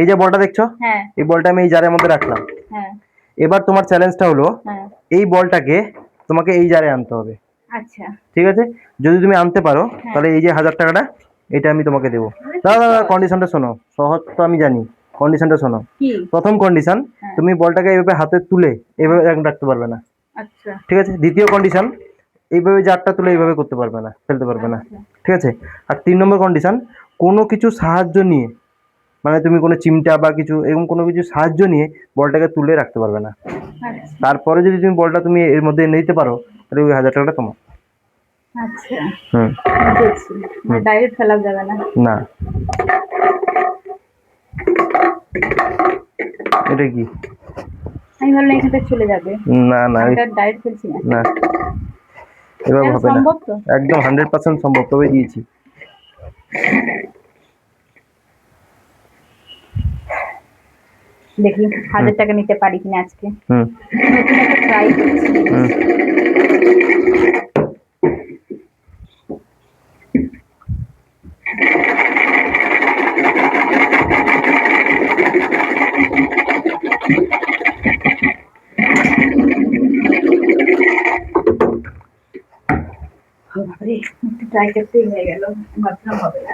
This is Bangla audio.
এই যে বলটা দেখছো, হ্যাঁ এই বলটা আমি এই জারের মধ্যে রাখলাম। হ্যাঁ এবার তোমার চ্যালেঞ্জটা হলো হ্যাঁ। এই বলটাকে তোমাকে এই জারে আনতে হবে। আচ্ছা ঠিক আছে, যদি তুমি আনতে পারো হ্যাঁ। তাহলে এই যে 1000 টাকাটা এটা আমি তোমাকে দেবো। দাদা দাদা কন্ডিশনটা শোনো, সহজ তো আমি জানি, কন্ডিশনটা শোনো। কি? প্রথম কন্ডিশন, হ্যাঁ। তুমি বলটাকে এইভাবে হাতে তুলে এইভাবে রাখতে পারবে না। আচ্ছা ঠিক আছে। দ্বিতীয় কন্ডিশন, এইভাবে জারটা তুলে এইভাবে করতে পারবে না, ফেলতে পারবে না। আচ্ছা ঠিক আছে। আর 3 নম্বর কন্ডিশন, কোনো কিছু সাহায্য নিয়ে, মানে তুমি কোনো চিমটা বা কিছু এরকম কোনো কিছু সাহায্য নিয়ে বলটাকে তুলে রাখতে পারবে না। আচ্ছা তারপরে যদি তুমি বলটা তুমি এর মধ্যে এনে দিতে পারো তাহলে ওই 1000 টাকাটা তোমার। আচ্ছা হুম। বুঝেছি, মানে ডাইরেক্ট ফেলা যাবে না। না, এটা কি? আমি ভাবলাম এখান থেকে চলে যাবে। না না আমি ডাইরেক্ট ফেলছি না। না, এভাবে এটা হবে না। সম্ভব তো? একদম 100% সম্ভব, তবে দিয়েছি। দেখি 1000 টাকা নিতে পারি কিনা আজকে। হুম নতুন একটা ট্রাই করছি। হুম। বাবারে, একটু ট্রাই করতেই হয়ে গেল, ভাবলাম হবে না।